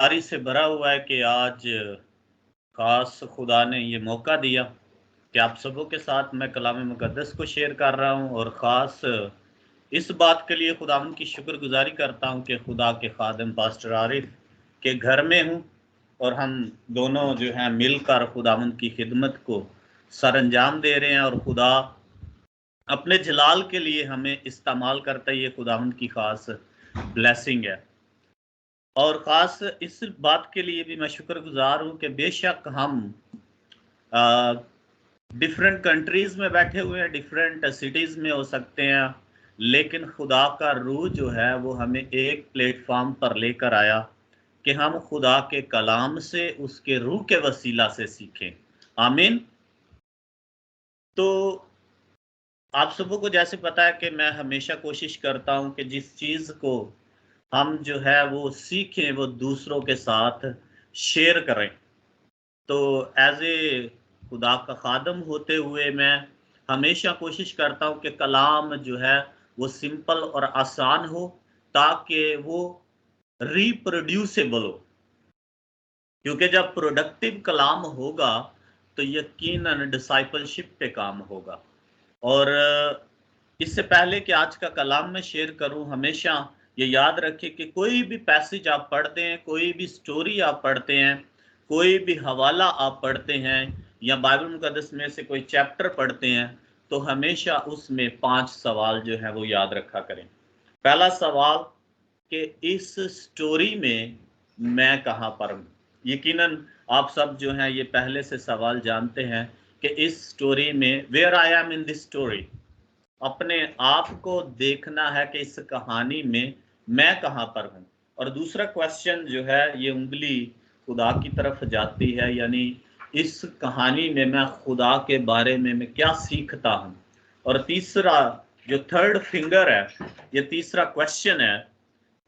तारी से भरा हुआ है कि आज खास खुदा ने ये मौका दिया कि आप सबों के साथ मैं कलाम मुकद्दस को शेयर कर रहा हूँ और ख़ास इस बात के लिए खुदावंद की शुक्रगुजारी करता हूँ कि खुदा के खादिम पास्टर आरिफ के घर में हूँ और हम दोनों जो हैं मिलकर खुदावंद की खिदमत को सरअंजाम दे रहे हैं और खुदा अपने जलाल के लिए हमें इस्तेमाल करता है। ये खुदावंद की खास ब्लेसिंग है और ख़ास इस बात के लिए भी मैं शुक्रगुजार हूँ कि बेशक हम डिफरेंट कंट्रीज़ में बैठे हुए हैं, डिफरेंट सिटीज़ में हो सकते हैं, लेकिन खुदा का रूह जो है वो हमें एक प्लेटफॉर्म पर लेकर आया कि हम खुदा के कलाम से उसके रूह के वसीला से सीखें। आमीन। तो आप सबों को जैसे पता है कि मैं हमेशा कोशिश करता हूँ कि जिस चीज़ को हम जो है वो सीखें वो दूसरों के साथ शेयर करें। तो एज़ ए खुदा का खादम होते हुए मैं हमेशा कोशिश करता हूँ कि कलाम जो है वो सिंपल और आसान हो ताकि वो रिप्रोड्यूसिबल हो, क्योंकि जब प्रोडक्टिव कलाम होगा तो यकीनन डिसाइपलशिप पे काम होगा। और इससे पहले कि आज का कलाम मैं शेयर करूं, हमेशा ये याद रखें कि कोई भी पैसेज आप पढ़ते हैं, कोई भी स्टोरी आप पढ़ते हैं, कोई भी हवाला आप पढ़ते हैं या बाइबल मुकद्दस में से कोई चैप्टर पढ़ते हैं, तो हमेशा उसमें 5 सवाल जो है वो याद रखा करें। पहला सवाल कि इस स्टोरी में मैं कहाँ पर हूँ? यकीनन आप सब जो हैं ये पहले से सवाल जानते हैं कि इस स्टोरी में where I am in this story, अपने आप को देखना है कि इस कहानी में मैं कहाँ पर हूँ। और दूसरा क्वेश्चन जो है ये उँगली खुदा की तरफ जाती है, यानी इस कहानी में मैं खुदा के बारे में मैं क्या सीखता हूँ। और तीसरा जो थर्ड फिंगर है, ये तीसरा क्वेश्चन है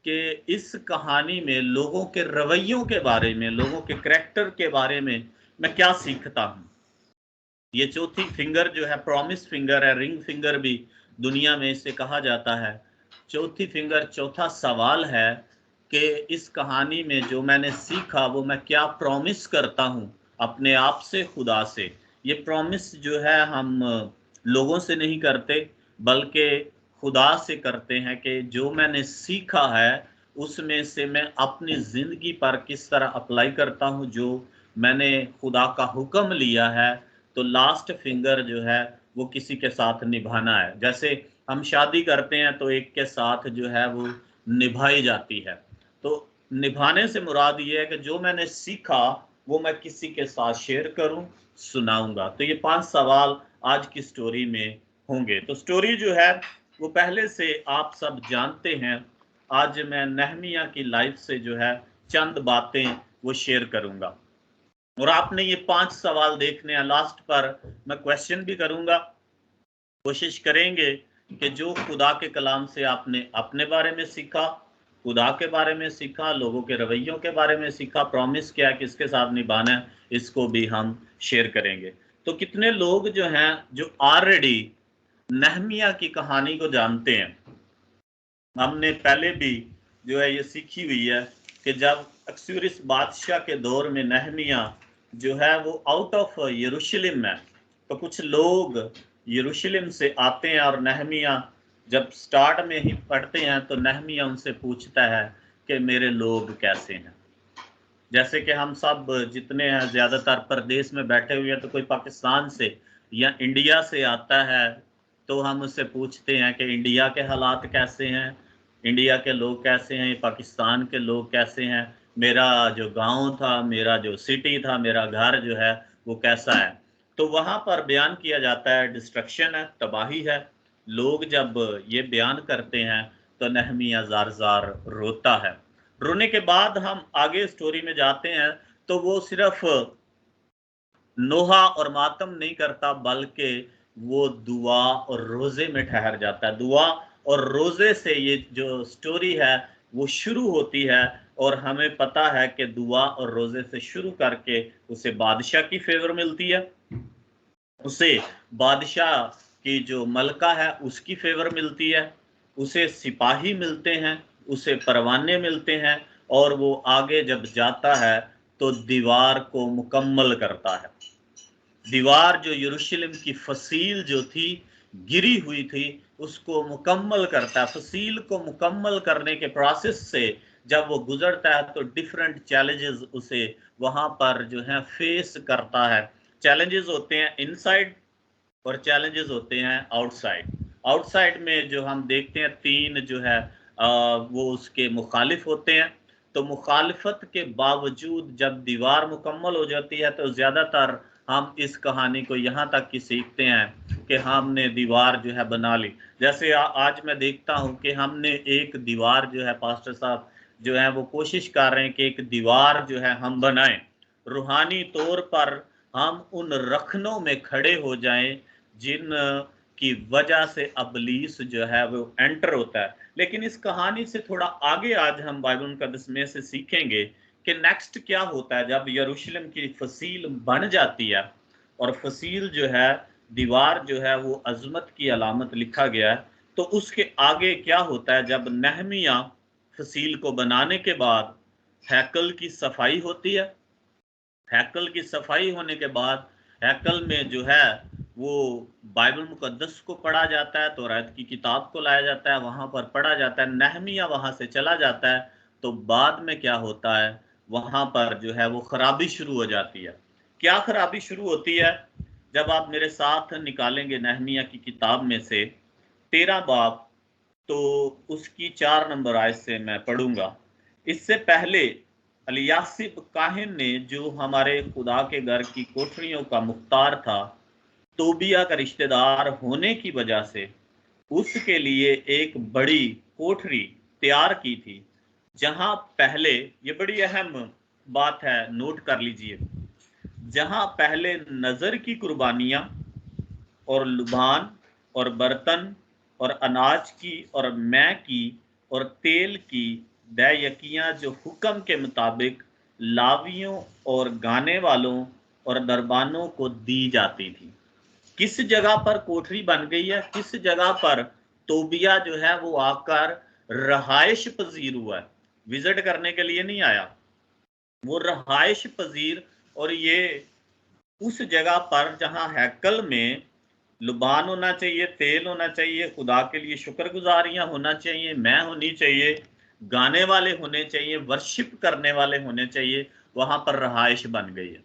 कि इस कहानी में लोगों के रवैयों के बारे में, लोगों के करैक्टर के बारे में मैं क्या सीखता हूँ। ये चौथी फिंगर जो है प्रॉमिस फिंगर है, रिंग फिंगर भी दुनिया में इसे कहा जाता है। चौथी फिंगर, चौथा सवाल है कि इस कहानी में जो मैंने सीखा वो मैं क्या प्रॉमिस करता हूँ अपने आप से, खुदा से। ये प्रॉमिस जो है हम लोगों से नहीं करते बल्कि खुदा से करते हैं कि जो मैंने सीखा है उसमें से मैं अपनी ज़िंदगी पर किस तरह अप्लाई करता हूँ, जो मैंने खुदा का हुक्म लिया है। तो लास्ट फिंगर जो है वो किसी के साथ निभाना है। जैसे हम शादी करते हैं तो एक के साथ जो है वो निभाई जाती है। तो निभाने से मुराद ये है कि जो मैंने सीखा वो मैं किसी के साथ शेयर करूं, सुनाऊंगा। तो ये 5 सवाल आज की स्टोरी में होंगे। तो स्टोरी जो है वो पहले से आप सब जानते हैं। आज मैं नहमिया की लाइफ से जो है चंद बातें वो शेयर करूंगा और आपने ये 5 सवाल देखने हैं। लास्ट पर मैं क्वेश्चन भी करूंगा। कोशिश करेंगे कि जो खुदा के कलाम से आपने अपने बारे में सीखा, खुदा के बारे में सीखा, लोगों के रवैयों के बारे में सीखा, प्रॉमिस किया है किसके साथ निभाना है, इसको भी हम शेयर करेंगे। तो कितने लोग जो हैं जो ऑलरेडी नहमिया की कहानी को जानते हैं। हमने पहले भी जो है ये सीखी हुई है कि जब अक्सुरिस बादशाह के दौर में नहमिया जो है वो आउट ऑफ यरूशलेम है, तो कुछ लोग यरूशलेम से आते हैं और नहमिया जब स्टार्ट में ही पढ़ते हैं तो नहमिया उनसे पूछता है कि मेरे लोग कैसे हैं। जैसे कि हम सब जितने हैं ज़्यादातर परदेश में बैठे हुए हैं, तो कोई पाकिस्तान से या इंडिया से आता है तो हम उससे पूछते हैं कि इंडिया के हालात कैसे हैं, इंडिया के लोग कैसे हैं, पाकिस्तान के लोग कैसे हैं, मेरा जो गांव था, मेरा जो सिटी था, मेरा घर जो है वो कैसा है। तो वहाँ पर बयान किया जाता है डिस्ट्रक्शन है, तबाही है। लोग जब ये बयान करते हैं तो नहमिया ज़ार ज़ार रोता है। रोने के बाद हम आगे स्टोरी में जाते हैं तो वो सिर्फ नोहा और मातम नहीं करता बल्कि वो दुआ और रोजे में ठहर जाता है। दुआ और रोजे से ये जो स्टोरी है वो शुरू होती है और हमें पता है कि दुआ और रोजे से शुरू करके उसे बादशाह की फेवर मिलती है, उसे बादशाह की जो मलका है उसकी फेवर मिलती है, उसे सिपाही मिलते हैं, उसे परवाने मिलते हैं और वो आगे जब जाता है तो दीवार को मुकम्मल करता है। दीवार जो यरूशलेम की फसील जो थी, गिरी हुई थी, उसको मुकम्मल करता है। फसील को मुकम्मल करने के प्रोसेस से जब वो गुजरता है तो डिफरेंट चैलेंजेस उसे वहां पर जो है फेस करता है। चैलेंजेस होते हैं इनसाइड और चैलेंजेस होते हैं आउटसाइड। आउटसाइड में जो हम देखते हैं तीन जो है वो उसके मुखालिफ होते हैं। तो मुखालिफत के बावजूद जब दीवार मुकम्मल हो जाती है तो ज़्यादातर हम इस कहानी को यहाँ तक कि सीखते हैं कि हमने दीवार जो है बना ली। जैसे आज मैं देखता हूँ कि हमने एक दीवार जो है, पास्टर साहब जो है वो कोशिश कर रहे हैं कि एक दीवार जो है हम बनाएं, रूहानी तौर पर हम उन रखनों में खड़े हो जाएं जिन की वजह से अबलीस जो है वो एंटर होता है। लेकिन इस कहानी से थोड़ा आगे आज हम बाइबल मुकद्दस में से सीखेंगे कि नेक्स्ट क्या होता है जब यरूशलेम की फसील बन जाती है। और फसील जो है, दीवार जो है वो अजमत की अलामत लिखा गया है। तो उसके आगे क्या होता है जब नहमिया फसील को बनाने के बाद हैकल की सफाई होती है। हैकल की सफाई होने के बाद हैकल में जो है वो बाइबल मुकद्दस को पढ़ा जाता है, तौरात की किताब को लाया जाता है, वहां पर पढ़ा जाता है। नहमिया वहां से चला जाता है तो बाद में क्या होता है, वहां पर जो है वो खराबी शुरू हो जाती है। क्या खराबी शुरू होती है? जब आप मेरे साथ निकालेंगे नहमिया की किताब में से 13 बाब, तो उसकी 4 नंबर आयत से मैं पढ़ूंगा। इससे पहले अलियासिब काहिन ने, जो हमारे खुदा के घर की कोठरियों का मुख्तार था, तोबिया का रिश्तेदार होने की वजह से उसके लिए एक बड़ी कोठरी तैयार की थी, जहां पहले, ये बड़ी अहम बात है, नोट कर लीजिए, जहां पहले नजर की कुर्बानियां और लुभान और बर्तन और अनाज की और मैं की और तेल की दैयकियां जो हुक्म के मुताबिक लावियों और गाने वालों और दरबानों को दी जाती थी। किस जगह पर कोठरी बन गई है, किस जगह पर तोबिया जो है वो आकर रहायश पजीर हुआ है, विजिट करने के लिए नहीं आया, वो रहायश पजीर। और ये उस जगह पर जहां हैकल में लुबान होना चाहिए, तेल होना चाहिए, खुदा के लिए शुक्रगुजारियां होना चाहिए, मैं होनी चाहिए, गाने वाले होने चाहिए, वर्शिप करने वाले होने चाहिए, वहां पर रहायश बन गई है।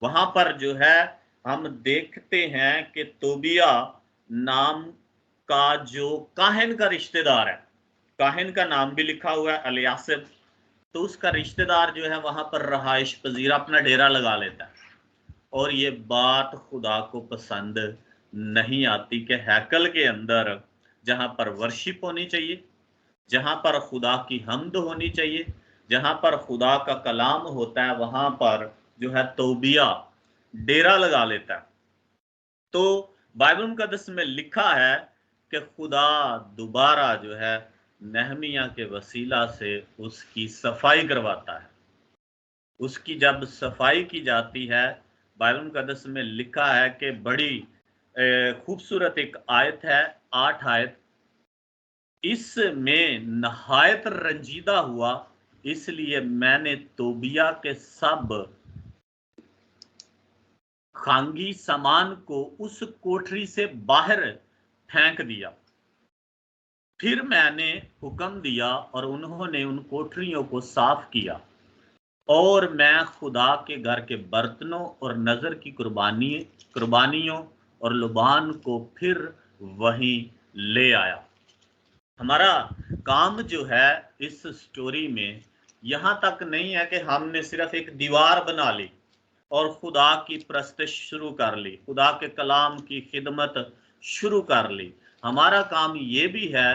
वहां पर जो है हम देखते हैं कि तोबिया नाम का जो काहिन का रिश्तेदार है, काहिन का नाम भी लिखा हुआ है अलियासिब, तो उसका रिश्तेदार जो है वहां पर रहायश पजीर अपना डेरा लगा लेता है। और ये बात खुदा को पसंद नहीं आती कि हैकल के अंदर जहां पर वर्शिप होनी चाहिए, जहां पर खुदा की हम्द होनी चाहिए, जहां पर खुदा का कलाम होता है, वहां पर जो है तौबिया डेरा लगा लेता है। तो बाइबल मुकद्दस में लिखा है कि खुदा दोबारा जो है नहमिया के वसीला से उसकी सफाई करवाता है। उसकी जब सफाई की जाती है, बाइबल मुकद्दस में लिखा है कि बड़ी खूबसूरत एक आयत है, 8 आयत, इसमें नहायत रंजीदा हुआ, इसलिए मैंने तोबिया के सब खांगी सामान को उस कोठरी से बाहर फेंक दिया। फिर मैंने हुक्म दिया और उन्होंने उन कोठरियों को साफ किया, और मैं खुदा के घर के बर्तनों और नजर की कुर्बानियों और लुबान को फिर वहीं ले आया। हमारा काम जो है इस स्टोरी में यहां तक नहीं है कि हमने सिर्फ एक दीवार बना ली और खुदा की प्रस्तश शुरू कर ली, खुदा के कलाम की खिदमत शुरू कर ली। हमारा काम ये भी है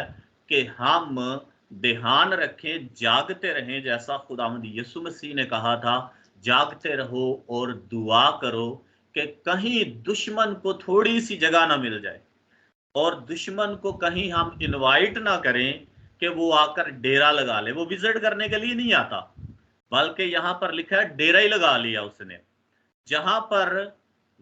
कि हम ध्यान रखें, जागते रहें, जैसा खुदावंद यीशु मसीह ने कहा था, जागते रहो और दुआ करो कि कहीं दुश्मन को थोड़ी सी जगह ना मिल जाए, और दुश्मन को कहीं हम इनवाइट ना करें कि वो आकर डेरा लगा ले। वो विजिट करने के लिए नहीं आता, बल्कि यहां पर लिखा है डेरा ही लगा लिया उसने। जहां पर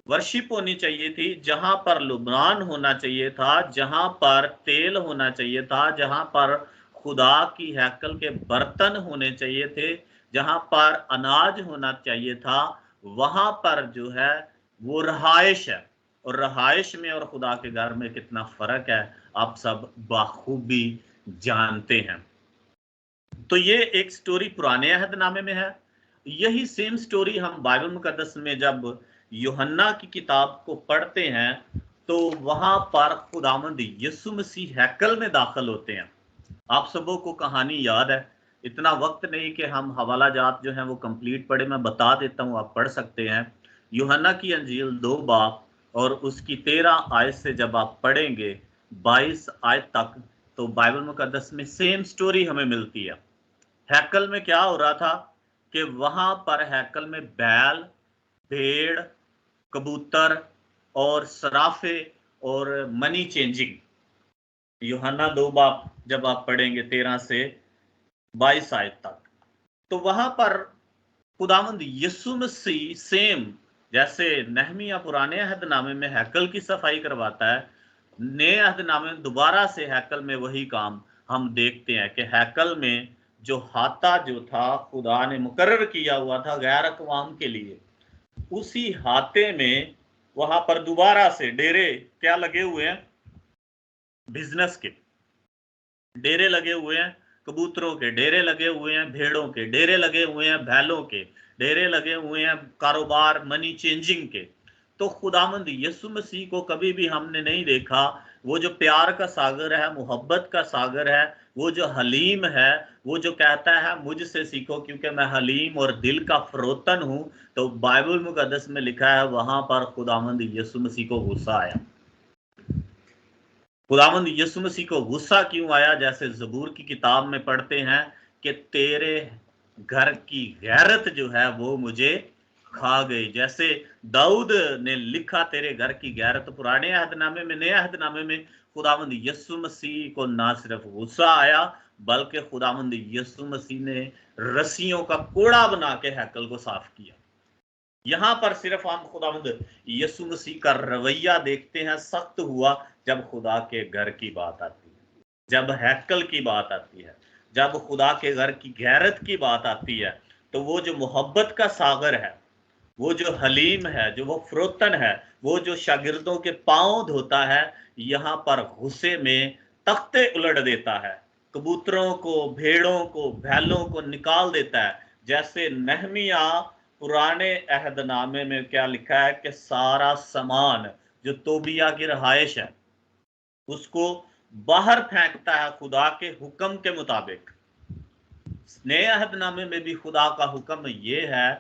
वर्शिप होनी चाहिए थी, जहां पर लुबनान होना चाहिए था, जहां पर तेल होना चाहिए था, जहां पर खुदा की हैकल के बर्तन होने चाहिए थे, जहां पर अनाज होना चाहिए था, वहां पर जो है वो रहाइश है। और रहाइश में और खुदा के घर में कितना फर्क है आप सब बाखूबी जानते हैं। तो ये एक स्टोरी पुराने अहदनामे में है। यही सेम स्टोरी हम बाइबल मुकद्दस में जब यूहन्ना की किताब को पढ़ते हैं तो वहां पर खुदावंद यीशु मसीह हैकल में दाखिल होते हैं। आप सबों को कहानी याद है, इतना वक्त नहीं कि हम हवाला जात जो है वो कंप्लीट पढ़े, मैं बता देता हूँ, आप पढ़ सकते हैं। यूहन्ना की अंजील 2 बाब और उसकी 13 आयत से जब आप पढ़ेंगे 22 आयत तक, तो बाइबल मुकद्दस में सेम स्टोरी हमें मिलती है। हैकल में क्या हो रहा था कि वहां पर हैकल में बैल, भेड़, कबूतर और सराफे और मनी चेंजिंग, यूहन्ना 2 बाब जब आप पढ़ेंगे 13 से 22 आयत तक, तो वहां पर खुदावंद यीशु मसीह सेम जैसे नहमिया पुराने अहदनामे में हैकल की सफाई करवाता है, नए अहदनामे में दोबारा से हैकल में वही काम हम देखते हैं कि हैकल में जो हाता जो था खुदा ने मुकर्रर किया हुआ था गैर अक़वाम के लिए, उसी हाते में वहां पर दोबारा से डेरे क्या लगे हुए हैं, बिजनेस के डेरे लगे हुए हैं, कबूतरों के डेरे लगे हुए हैं, भेड़ों के डेरे लगे हुए हैं, बैलों के डेरे लगे हुए हैं, कारोबार मनी चेंजिंग के। तो खुदावंद यीशु मसीह को कभी भी हमने नहीं देखा वो जो प्यार का सागर है, मोहब्बत का सागर है, वो जो हलीम है, वो जो कहता है मुझसे सीखो क्योंकि मैं हलीम और दिल का फरोतन हूं। तो बाइबल मुकद्दस में लिखा है वहां पर खुदावंद यीशु मसीह को गुस्सा आया। खुदावंद यीशु मसीह को गुस्सा क्यों आया? जैसे ज़बूर की किताब में पढ़ते हैं कि तेरे घर की गैरत जो है वो मुझे खा गई। जैसे दाऊद ने लिखा तेरे घर की गैरत, पुराने अहदनामे में, नए अहदनामे में खुदावंद यीशु मसीह को ना सिर्फ गुस्सा आया बल्कि खुदावंद यीशु मसीह ने रस्सियों का कोड़ा बना के हैकल को साफ किया। यहां पर सिर्फ हम खुदावंद यीशु मसीह का रवैया देखते हैं सख्त हुआ जब खुदा के घर की बात आती है, जब हैकल की बात आती है, जब खुदा के घर की गैरत की बात आती है, तो वो जो मोहब्बत का सागर है, वो जो हलीम है, जो वो फरोतन है, वो जो शागिर्दों के पांव धोता है, यहां पर गुस्से में तख्ते उलट देता है, कबूतरों को, भेड़ों को, बैलों को निकाल देता है। जैसे नहमिया पुराने अहदनामे में क्या लिखा है कि सारा सामान जो तोबिया की रहाइश है उसको बाहर फेंकता है खुदा के हुक्म के मुताबिक। नए अहदनामे में भी खुदा का हुक्म ये है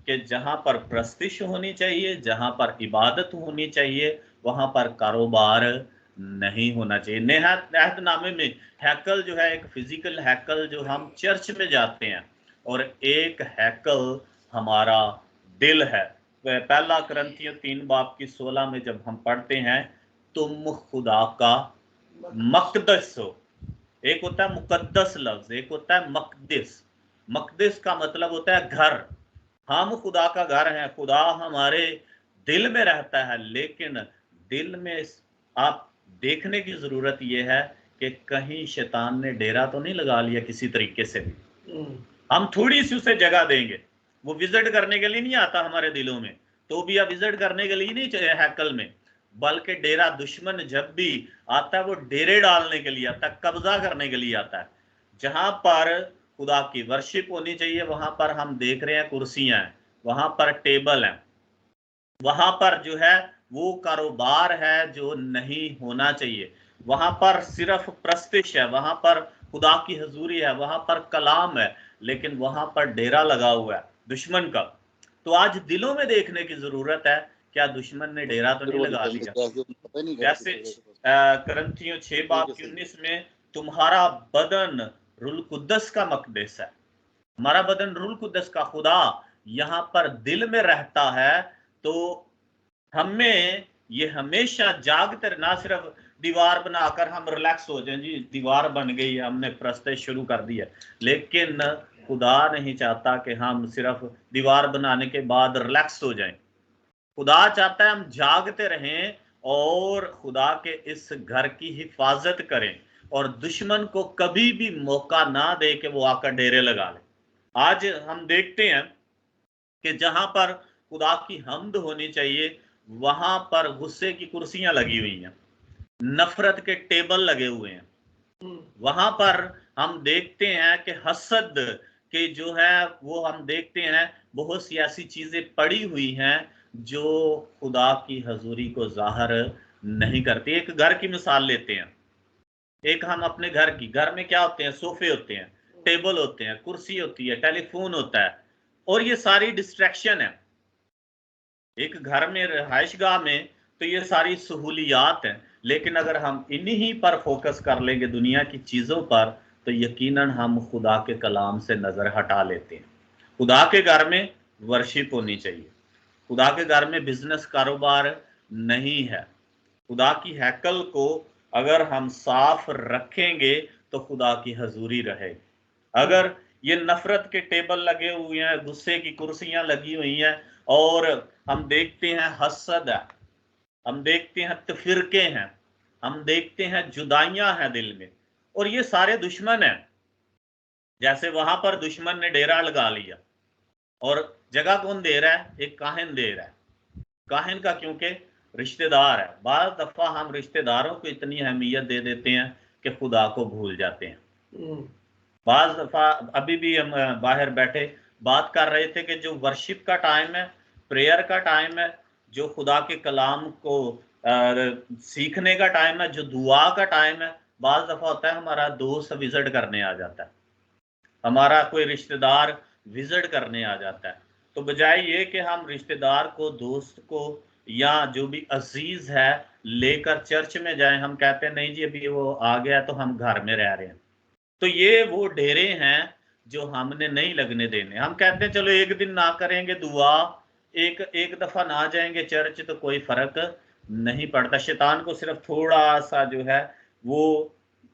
कि जहां पर प्रस्तिश होनी चाहिए, जहां पर इबादत होनी चाहिए, वहां पर कारोबार नहीं होना चाहिए। नए अहदनामे में हैकल जो है एक फिजिकल हैकल जो हम चर्च में जाते हैं, और एक हैकल हमारा दिल है। पहला कुरिन्थियों 3 बाब की 16 में जब हम पढ़ते हैं तुम खुदा का मकदस हो। एक होता है मुकद्दस लफ्ज, एक होता है मकदिस। मकदिस का मतलब होता है घर। हम खुदा का घर हैं, खुदा हमारे दिल में रहता है, लेकिन दिल में आप देखने की जरूरत यह है कि कहीं शैतान ने डेरा तो नहीं लगा लिया किसी तरीके से भी। हम थोड़ी सी उसे जगह देंगे, वो विजिट करने के लिए नहीं आता हमारे दिलों में, तो भी विजिट करने के लिए नहीं चाहिए हैकल में, बल्कि डेरा दुश्मन जब भी आता है वो डेरे डालने के लिए आता है, कब्जा करने के लिए आता है। जहां पर खुदा की वर्शिप होनी चाहिए वहां पर हम देख रहे हैं कुर्सियां हैं, वहां पर टेबल है, वहां पर जो है वो कारोबार है जो नहीं होना चाहिए। वहां पर सिर्फ प्रस्तिश है, वहां पर खुदा की हजूरी है, वहां पर कलाम है, लेकिन वहां पर डेरा लगा हुआ है दुश्मन का। तो आज दिलों में देखने की जरूरत है, क्या दुश्मन ने डेरा तो नहीं लगा लिया? जैसे कुरिन्थियों 6 बाब 19 में तुम्हारा बदन रूल कुद्दस का मकदस है। हमारा बदन रूल कुद्दस का खुदा यहाँ पर दिल में रहता है, तो हमें ये हमेशा जागते, ना सिर्फ दीवार बनाकर हम रिलैक्स हो जाएं, जी दीवार बन गई है हमने प्रस्ते शुरू कर दिया, लेकिन खुदा नहीं चाहता कि हम सिर्फ दीवार बनाने के बाद रिलैक्स हो जाएं। खुदा चाहता है हम जागते रहें और खुदा के इस घर की हिफाजत करें। और दुश्मन को कभी भी मौका ना दे कि वो आकर डेरे लगा ले। आज हम देखते हैं कि जहां पर खुदा की हम्द होनी चाहिए वहां पर गुस्से की कुर्सियां लगी हुई हैं, नफरत के टेबल लगे हुए हैं। वहां पर हम देखते हैं कि हसद के जो है वो हम देखते हैं बहुत सी ऐसी चीजें पड़ी हुई हैं जो खुदा की हजूरी को जाहिर नहीं करती। एक घर की मिसाल लेते हैं, एक हम अपने घर में क्या होते हैं, सोफे होते हैं, टेबल होते हैं, कुर्सी होती है, टेलीफोन होता है, और ये सारी डिस्ट्रैक्शन है। एक घर में, रहायशगाह में तो ये सारी सहूलियात हैं, लेकिन अगर हम इन्हीं पर फोकस कर लेंगे दुनिया की चीज़ों पर, तो यकीनन हम खुदा के कलाम से नज़र हटा लेते हैं। खुदा के घर में वर्शिप होनी चाहिए, खुदा के घर में बिजनेस कारोबार नहीं है। खुदा की हैकल को अगर हम साफ रखेंगे तो खुदा की हजूरी रहेगी। अगर ये नफरत के टेबल लगे हुए हैं, गुस्से की कुर्सियां लगी हुई हैं, और हम देखते हैं हसद है, हम देखते हैं तफिरके हैं, हम देखते हैं जुदाइयां हैं दिल में, और ये सारे दुश्मन हैं। जैसे वहां पर दुश्मन ने डेरा लगा लिया, और जगह कौन दे रहा है? एक काहिन दे रहा है। काहिन का क्योंकि रिश्तेदार है। बार दफा हम रिश्तेदारों को इतनी अहमियत दे देते हैं कि खुदा को भूल जाते हैं। बार दफा अभी भी हम बाहर बैठे बात कर रहे थे कि जो वर्शिप का टाइम है, प्रेयर का टाइम है, जो खुदा के कलाम को सीखने का टाइम है, जो दुआ का टाइम है, बार दफा होता है हमारा दोस्त विजिट करने आ जाता है, हमारा कोई रिश्तेदार विजिट करने आ जाता है। तो बजाय ये कि हम रिश्तेदार को, दोस्त को, या जो भी अजीज है लेकर चर्च में जाएं, हम कहते हैं नहीं जी अभी वो आ गया तो हम घर में रह रहे हैं। तो ये वो डेरे हैं जो हमने नहीं लगने देने। हम कहते हैं चलो एक दिन ना करेंगे दुआ, एक दफा ना जाएंगे चर्च तो कोई फर्क नहीं पड़ता। शैतान को सिर्फ थोड़ा सा जो है वो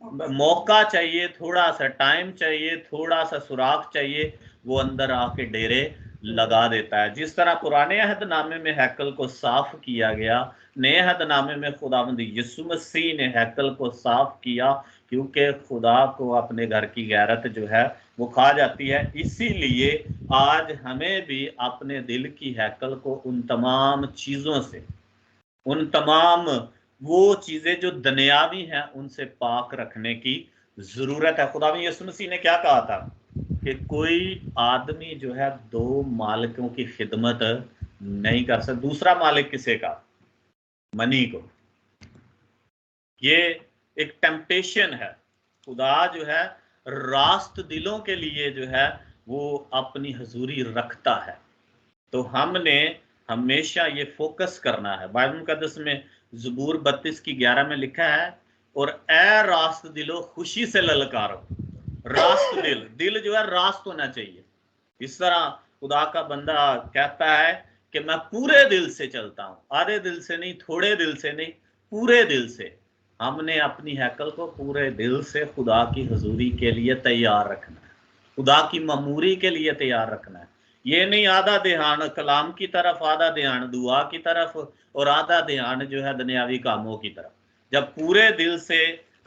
मौका चाहिए, थोड़ा सा टाइम चाहिए, थोड़ा सा सुराख चाहिए, वो अंदर आके डेरे लगा देता है। जिस तरह पुराने अहदनामे में हैकल को साफ किया गया, नए अहदनामे में खुदावंद यीशु मसीह ने हैकल को साफ किया, क्योंकि खुदा को अपने घर की गैरत जो है वो खा जाती है। इसीलिए आज हमें भी अपने दिल की हैकल को उन तमाम चीजों से, उन तमाम वो चीजें जो दुनियावी हैं उनसे पाक रखने की जरूरत है। खुदा में यीशु मसीह ने क्या कहा था कि कोई आदमी जो है दो मालिकों की खिदमत नहीं कर सकता। दूसरा मालिक किसे का? मनी को। ये एक टेम्पटेशन है। खुदा जो है रास्त दिलों के लिए जो है वो अपनी हजूरी रखता है। तो हमने हमेशा ये फोकस करना है। बाइबल मुकद्दस में ज़बूर 32 की 11 में लिखा है, और ए रास्त दिलो खुशी से ललकारो। रास्त दिल जो है रास्त होना चाहिए। इस तरह खुदा का बंदा कहता है कि मैं पूरे दिल से चलता हूं, आधे दिल से नहीं, थोड़े दिल से नहीं, पूरे दिल से। हमने अपनी हैकल को पूरे दिल से खुदा की हजूरी के लिए तैयार रखना है, खुदा की ममूरी के लिए तैयार रखना है। ये नहीं आधा ध्यान कलाम की तरफ, आधा ध्यान दुआ की तरफ, और आधा ध्यान जो है दुनियावी कामों की तरफ। जब पूरे दिल से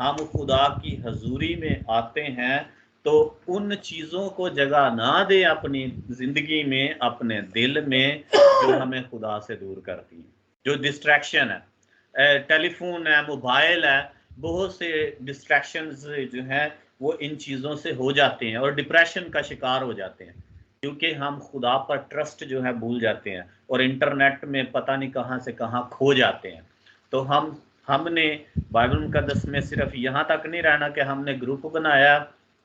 हम खुदा की हजूरी में आते हैं तो उन चीज़ों को जगह ना दे अपनी जिंदगी में, अपने दिल में, जो हमें खुदा से दूर करती है। जो डिस्ट्रैक्शन है, टेलीफोन है, मोबाइल है, बहुत से डिस्ट्रैक्शंस जो हैं वो इन चीज़ों से हो जाते हैं और डिप्रेशन का शिकार हो जाते हैं, क्योंकि हम खुदा पर ट्रस्ट जो है भूल जाते हैं और इंटरनेट में पता नहीं कहाँ से कहाँ खो जाते हैं। तो हमने बाइबल मुकद्दस में सिर्फ यहाँ तक नहीं रहना कि हमने ग्रुप बनाया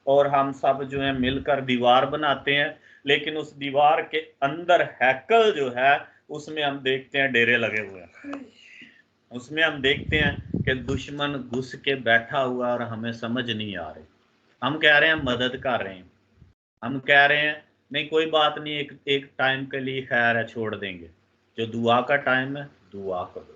और हम सब जो है मिलकर दीवार बनाते हैं, लेकिन उस दीवार के अंदर हैकल जो है उसमें हम देखते हैं डेरे लगे हुए हैं। उसमें हम देखते हैं कि दुश्मन घुस के बैठा हुआ और हमें समझ नहीं आ रही। हम कह रहे हैं मदद कर रहे हैं, हम कह रहे हैं नहीं कोई बात नहीं, एक टाइम के लिए खैर है, छोड़ देंगे। जो दुआ का टाइम है दुआ को दो,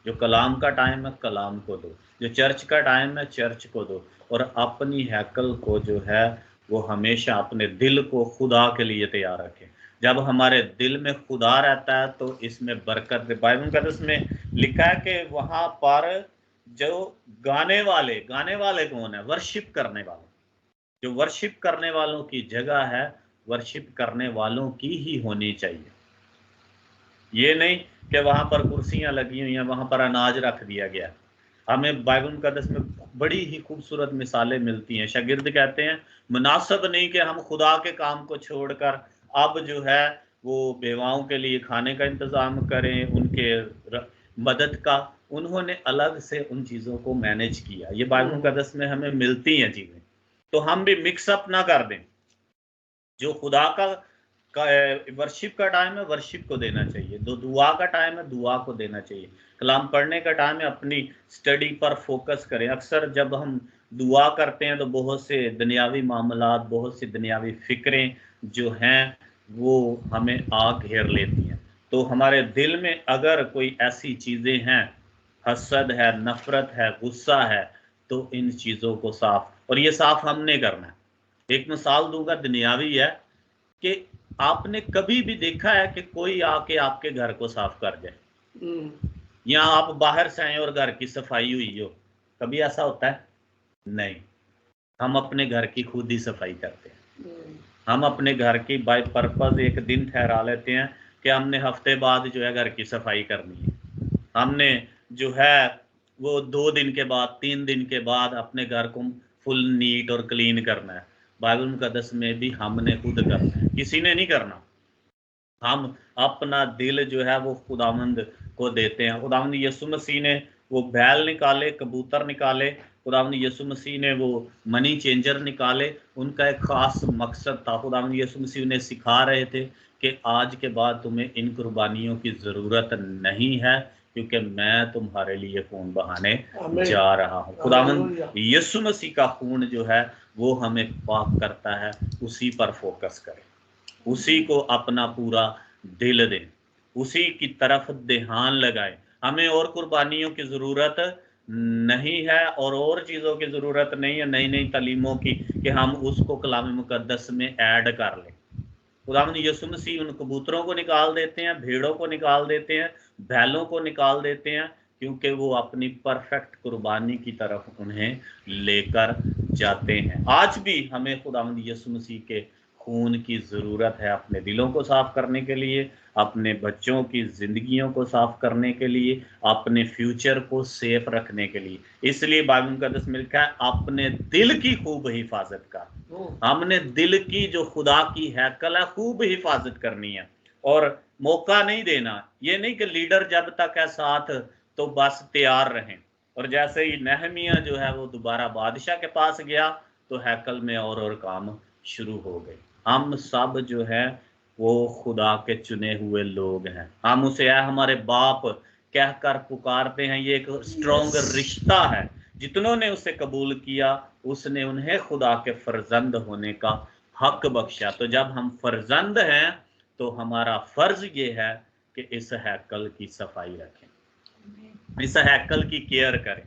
जो कलाम का टाइम है कलाम को दो, जो चर्च का टाइम है चर्च को दो, और अपनी हैकल को जो है वो हमेशा अपने दिल को खुदा के लिए तैयार रखें। जब हमारे दिल में खुदा रहता है तो इसमें बरकत। बाइबल मुकद्दस में लिखा है कि वहाँ पर जो गाने वाले कौन है? वर्शिप करने वाले। जो वर्शिप करने वालों की जगह है, वर्शिप करने वालों की ही होनी चाहिए। ये नहीं कि वहां पर कुर्सियां लगी हुई हैं, वहां पर अनाज रख दिया गया। हमें बाइबल मुकद्दस में बड़ी ही खूबसूरत मिसालें मिलती हैं। शागिर्द कहते हैं मुनासिब नहीं कि हम खुदा के काम को छोड़कर अब जो है वो बेवाओं के लिए खाने का इंतजाम करें, उनके मदद का। उन्होंने अलग से उन चीजों को मैनेज किया। ये बाइबल मुकद्दस में हमें मिलती हैं चीजें। तो हम भी मिक्सअप ना कर दें। जो खुदा का वर्शिप का टाइम है, वर्शिप को देना चाहिए। जो दुआ का टाइम है, दुआ को देना चाहिए। कलाम पढ़ने का टाइम है, अपनी स्टडी पर फोकस करें। अक्सर जब हम दुआ करते हैं तो बहुत से दुनियावी मामलात, बहुत सी दुनियावी फिक्रें जो हैं वो हमें आग घेर लेती हैं। तो हमारे दिल में अगर कोई ऐसी चीजें हैं, हसद है, नफरत है, गुस्सा है, तो इन चीजों को साफ, और ये साफ हमने करना है। एक मिसाल दूंगा, दुनियावी है, कि आपने कभी भी देखा है कि कोई आके आपके घर को साफ कर जाए, या आप बाहर से आए और घर की सफाई हुई हो? कभी ऐसा होता है? नहीं। हम अपने घर की खुद ही सफाई करते हैं। हम अपने घर की बाय पर्पज एक दिन ठहरा लेते हैं कि हमने हफ्ते बाद जो है घर की सफाई करनी है। हमने जो है वो 2 दिन के बाद, 3 दिन के बाद अपने घर को फुल नीट और क्लीन करना है। बाइबल मुकद्दस में भी हमने खुद करना है, किसी ने नहीं करना। हम अपना दिल जो है वो खुदावंद को देते हैं। खुदावंद यीशु मसीह ने वो बैल निकाले, कबूतर निकाले, खुदावंद यीशु मसीह ने वो मनी चेंजर निकाले। उनका एक खास मकसद था। खुदावंद यीशु मसीह उन्हें सिखा रहे थे कि आज के बाद तुम्हें इन कुर्बानियों की ज़रूरत नहीं है, क्योंकि मैं तुम्हारे लिए खून बहाने जा रहा हूँ। खुदावंद यीशु मसीह का खून जो है वो हमें पाक करता है। उसी पर फोकस करें, उसी को अपना पूरा दिल दें, उसी की तरफ ध्यान लगाएं। हमें और कुर्बानियों की ज़रूरत नहीं है, और चीज़ों की ज़रूरत नहीं है, नई नई तालीमों की, कि हम उसको कलाम मुकद्दस में ऐड कर लें। खुदावंद यीशु मसीह उन कबूतरों को निकाल देते हैं, भेड़ों को निकाल देते हैं, बैलों को निकाल देते हैं, क्योंकि वो अपनी परफेक्ट कुर्बानी की तरफ उन्हें लेकर जाते हैं। आज भी हमें खुदावंद यीशु मसीह के खून की ज़रूरत है, अपने दिलों को साफ करने के लिए, अपने बच्चों की ज़िंदगियों को साफ करने के लिए, अपने फ्यूचर को सेफ रखने के लिए। इसलिए बाइबल मुकद्दस में लिखा है अपने दिल की खूब हिफाजत कर। हमने दिल की जो खुदा की हैकल है खूब हिफाजत करनी है, और मौका नहीं देना। ये नहीं कि लीडर जब तक है साथ तो बस तैयार रहें। और जैसे ही नहमिया जो है वो दोबारा बादशाह के पास गया तो हैकल में और काम शुरू हो गए। हम सब जो है वो खुदा के चुने हुए लोग हैं। हम उसे है हमारे बाप कहकर पुकारते हैं। ये एक स्ट्रॉन्ग रिश्ता है। जितनों ने उसे कबूल किया, उसने उन्हें खुदा के फर्जंद होने का हक बख्शा। तो जब हम फर्जंद हैं तो हमारा फर्ज ये है कि इस हैकल की सफाई रखें, इस हैकल की केयर करें,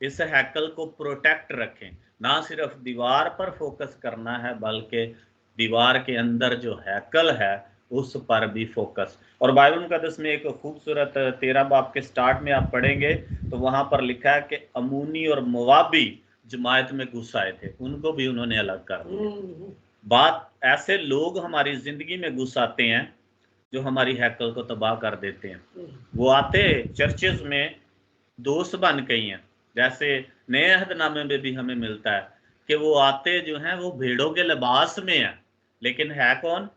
इस हैकल को प्रोटेक्ट रखें। ना सिर्फ दीवार पर फोकस करना है, बल्कि दीवार के अंदर जो हैकल है उस पर भी फोकस। और बाइबल मुकद्दस में एक खूबसूरत 13 बाब के स्टार्ट में आप पढ़ेंगे तो वहां पर लिखा है कि अमूनी और मोवाबी जमायत में घुस आए थे, उनको भी उन्होंने अलग कर दिया। बात ऐसे लोग हमारी जिंदगी में घुस आते हैं जो हमारी हैकल को तबाह कर देते हैं। वो आते चर्चेज में दोस्त बन गई हैं। जैसे नए अहदनामे में भी हमें मिलता है कि वो आते जो हैं वो भेड़ों के लिबास में हैं, लेकिन है कौन?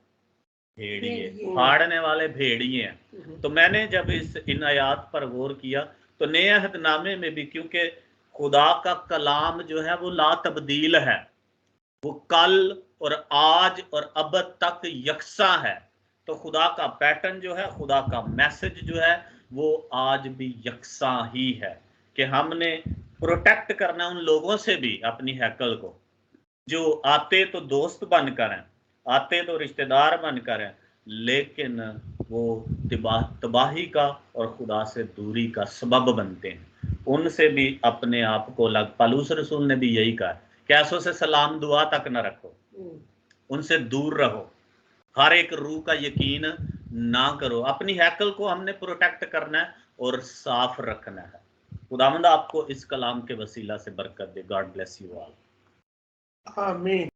भेड़िए, फाड़ने वाले भेड़िए हैं। तो मैंने जब इन आयात पर गौर किया तो नए अहदनामे में भी, क्योंकि खुदा का कलाम जो है वो ला तब्दील है, वो कल और आज और अब तक यकसा है। तो खुदा का पैटर्न जो है, खुदा का मैसेज जो है वो आज भी यकसा ही है कि हमने प्रोटेक्ट करना उन लोगों से भी अपनी हैकल को, जो आते तो दोस्त बनकर हैं, आते तो रिश्तेदार बनकर हैं, लेकिन वो तबाही का और खुदा से दूरी का सबब बनते हैं। उनसे भी अपने आप को अलग, पौलुस रसूल ने भी यही कहा, कैसों से सलाम दुआ तक न रखो, उनसे दूर रहो, हर एक रूह का यकीन ना करो। अपनी हैकल को हमने प्रोटेक्ट करना है और साफ रखना है। खुदावंद आपको इस कलाम के वसीला से बरकत दे। God bless you all. आमीन।